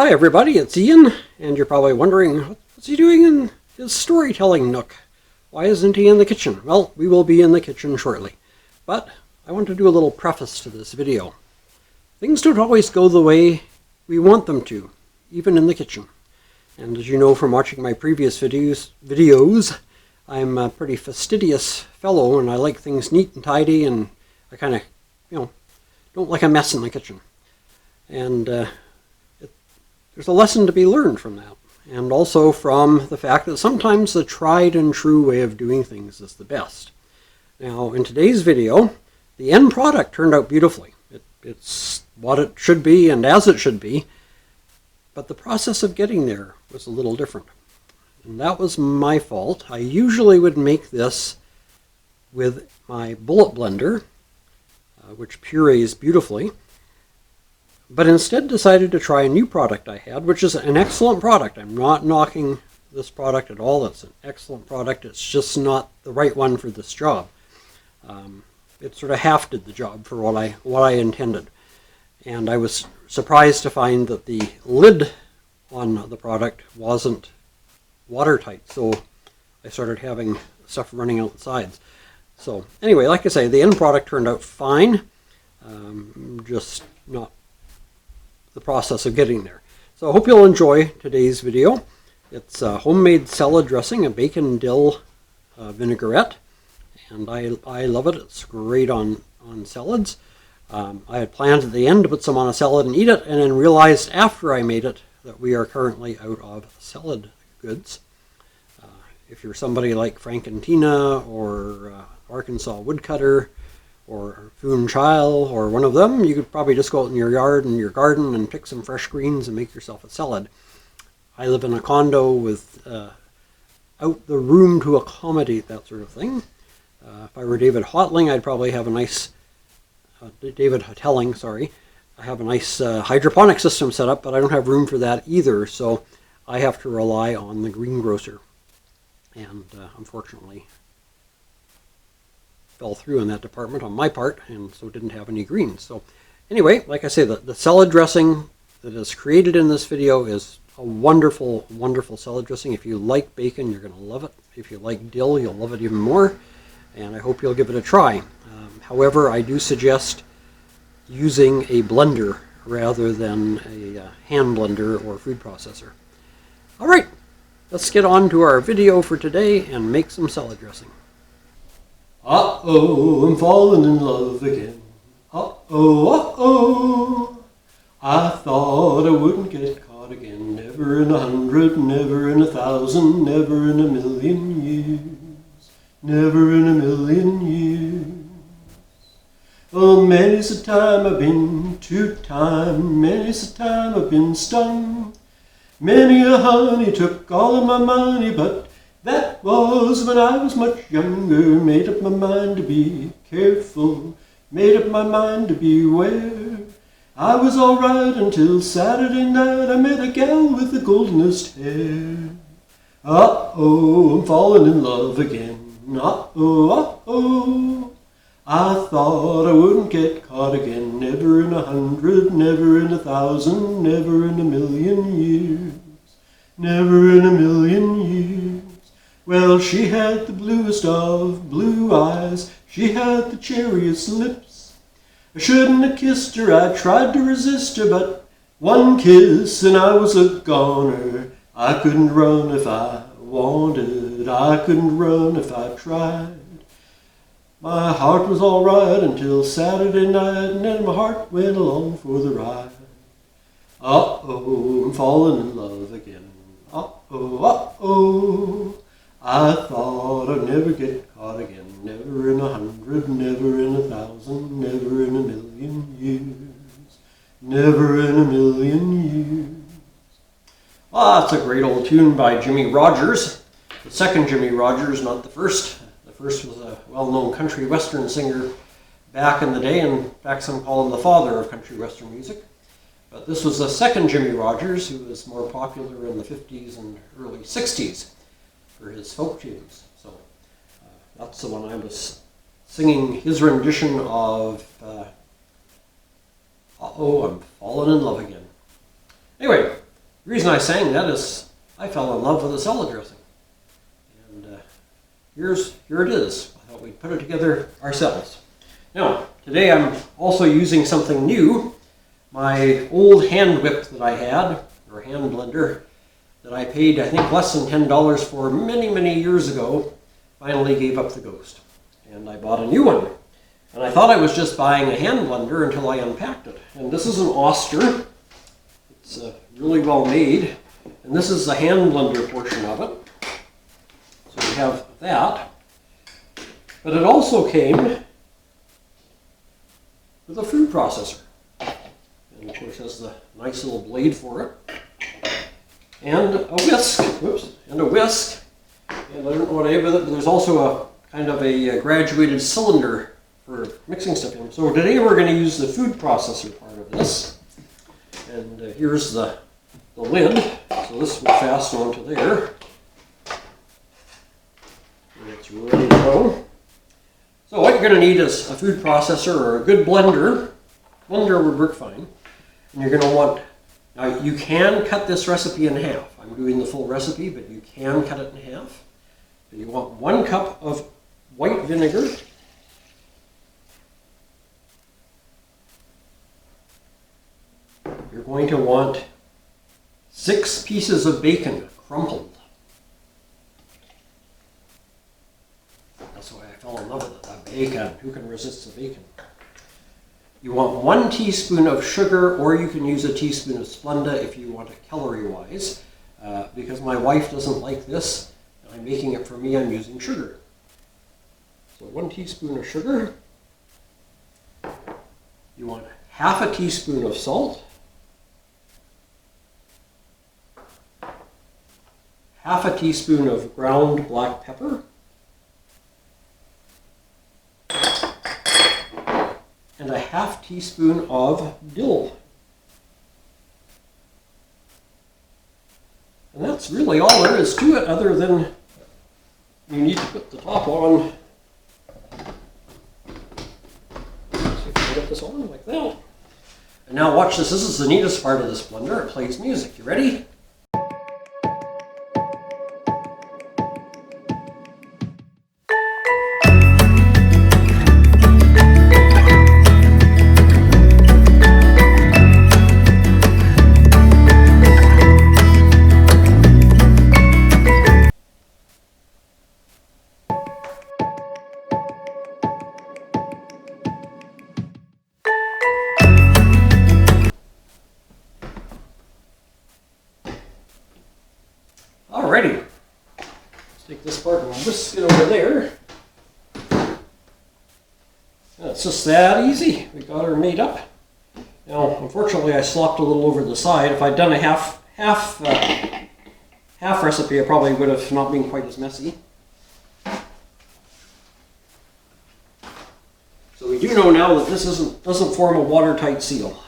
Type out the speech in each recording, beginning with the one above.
Hi everybody, it's Ian, and you're probably wondering, what's he doing in his storytelling nook? Why isn't he in the kitchen? Well, we will be in the kitchen shortly. But I want to do a little preface to this video. Things don't always go the way we want them to, even in the kitchen. And as you know from watching my previous videos, I'm a pretty fastidious fellow, and I like things neat and tidy, and I kind of, don't like a mess in the kitchen. And there's a lesson to be learned from that, and also from the fact that sometimes the tried and true way of doing things is the best. Now, in today's video, the end product turned out beautifully. It's what it should be and as it should be, but the process of getting there was a little different. And that was my fault. I usually would make this with my bullet blender, which purees beautifully, but instead decided to try a new product I had, which is an excellent product. I'm not knocking this product at all. It's an excellent product. It's just not the right one for this job. It sort of half did the job for what I intended. And I was surprised to find that the lid on the product wasn't watertight, so I started having stuff running out the sides. So anyway, like I say, the end product turned out fine, just not the process of getting there. So I hope you'll enjoy today's video. It's a homemade salad dressing, a bacon dill vinaigrette, and I love it. It's great on salads. I had planned at the end to put some on a salad and eat it, and then realized after I made it that we are currently out of salad goods. If you're somebody like Frank and Tina or Arkansas Woodcutter or Voon Chile or one of them, you could probably just go out in your yard and your garden and pick some fresh greens and make yourself a salad. I live in a condo with out the room to accommodate that sort of thing. If I were David Hotaling, I'd probably have a nice, David Hotaling, sorry, I have a nice hydroponic system set up, but I don't have room for that either, so I have to rely on the greengrocer. And unfortunately fell through in that department on my part, and so didn't have any greens. So anyway, like I say, the salad dressing that is created in this video is a wonderful, wonderful salad dressing. If you like bacon, you're going to love it. If you like dill, you'll love it even more, and I hope you'll give it a try. However, I do suggest using a blender rather than a hand blender or food processor. All right, let's get on to our video for today and make some salad dressing. Uh-oh, I'm falling in love again. Uh-oh, uh-oh. I thought I wouldn't get caught again. Never in 100, never in 1,000, never in 1,000,000 years. Never in 1,000,000 years. Oh, many's the time I've been two-time, many's the time I've been stung. Many a honey took all of my money, but that was when I was much younger. Made up my mind to be careful, made up my mind to beware. I was all right until Saturday night. I met a gal with the goldenest hair. Uh-oh, I'm falling in love again. Uh-oh, uh-oh. I thought I wouldn't get caught again. Never in 100, never in 1,000, never in 1,000,000 years. Never in 1,000,000 years. Well, she had the bluest of blue eyes. She had the cherriest lips. I shouldn't have kissed her. I tried to resist her, but one kiss and I was a goner. I couldn't run if I wanted. I couldn't run if I tried. My heart was all right until Saturday night, and then my heart went along for the ride. Uh-oh, I'm falling in love again. Uh-oh, uh-oh. I thought I'd never get caught again. Never in 100, never in 1,000, never in 1,000,000 years. Never in 1,000,000 years. Well, that's a great old tune by Jimmie Rodgers. The second Jimmie Rodgers, not the first. The first was a well-known country western singer back in the day. In fact, some call him the father of country western music. But this was the second Jimmie Rodgers, who was more popular in the 50s and early 60s for his folk tunes. So that's the one I was singing, his rendition of Uh-Oh, I'm Falling in Love Again. Anyway, The reason I sang that is I fell in love with the salad dressing. And here it is. I thought we'd put it together ourselves. Now, today I'm also using something new. My old hand whip that I had, or hand blender, that I paid, I think, less than $10 for many, many years ago, finally gave up the ghost. And I bought a new one. And I thought I was just buying a hand blender until I unpacked it. And this is an Oster. It's really well made. And this is the hand blender portion of it. So we have that. But it also came with a food processor. And of course has the nice little blade for it. And a whisk. Whoops. And a whisk. And I don't know what I have with it, but there's also a kind of a graduated cylinder for mixing stuff in. So today we're going to use the food processor part of this. And here's the lid. So this will fasten onto there. And it's ready to go. So what you're going to need is a food processor or a good blender. Blender would work fine. And you're going to want, now you can cut this recipe in half. I'm doing the full recipe, but you can cut it in half. So you want 1 cup of white vinegar. You're going to want 6 pieces of bacon crumpled. That's why I fell in love with it, that bacon. Who can resist the bacon? You want 1 teaspoon of sugar, or you can use a teaspoon of Splenda if you want it calorie-wise. Because my wife doesn't like this, and I'm making it for me, I'm using sugar. So 1 teaspoon of sugar. You want half a teaspoon of salt. Half a teaspoon of ground black pepper. And a half teaspoon of dill. And that's really all there is to it, other than you need to put the top on. So you can get this on like that. And now watch this. This is the neatest part of this blender. It plays music. You ready? Alrighty, let's take this part and whisk it over there. And it's just that easy. We got her made up. Now, unfortunately, I slopped a little over the side. If I'd done a half recipe, I probably would have not been quite as messy. So we do know now that this doesn't form a watertight seal.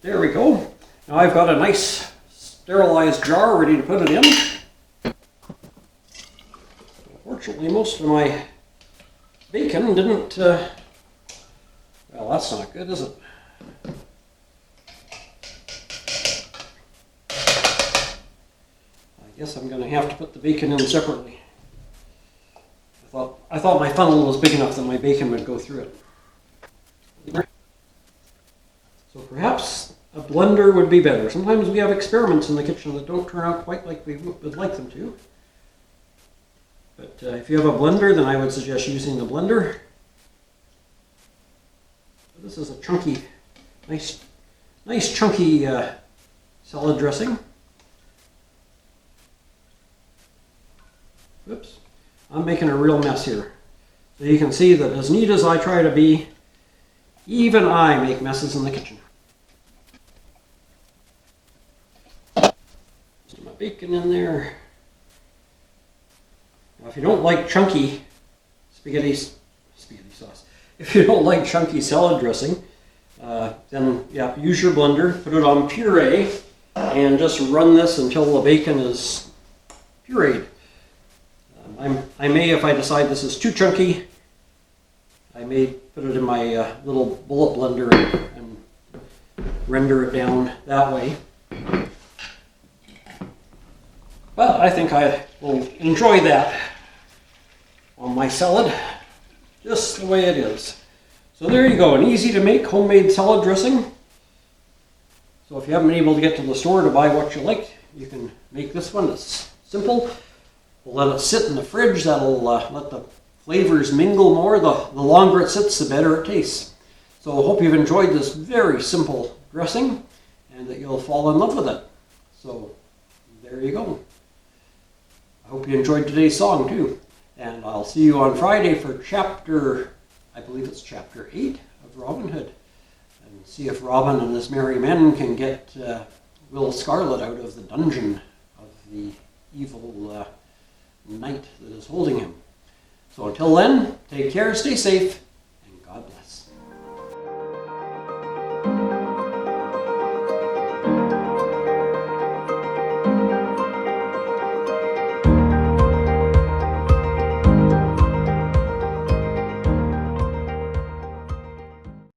There we go. Now I've got a nice sterilized jar ready to put it in. Unfortunately, most of my bacon didn't, well, that's not good, is it? I guess I'm going to have to put the bacon in separately. I thought my funnel was big enough that my bacon would go through it. So perhaps a blender would be better. Sometimes we have experiments in the kitchen that don't turn out quite like we would like them to. But if you have a blender, then I would suggest using the blender. This is a chunky, nice chunky salad dressing. Whoops, I'm making a real mess here. So you can see that as neat as I try to be, even I make messes in the kitchen. Put my bacon in there. Now, if you don't like chunky spaghetti sauce, if you don't like chunky salad dressing, then yeah, use your blender, put it on puree, and just run this until the bacon is pureed. I may, if I decide this is too chunky, I may put it in my little bullet blender and render it down that way. But I think I will enjoy that on my salad, just the way it is. So there you go, an easy to make homemade salad dressing. So if you haven't been able to get to the store to buy what you like, you can make this one. It's simple. We'll let it sit in the fridge. That'll let the flavors mingle more. The longer it sits, the better it tastes. So I hope you've enjoyed this very simple dressing and that you'll fall in love with it. So there you go. I hope you enjoyed today's song too. And I'll see you on Friday for I believe it's chapter 8 of Robin Hood. And see if Robin and his merry men can get Will Scarlet out of the dungeon of the evil knight that is holding him. So until then, take care, stay safe,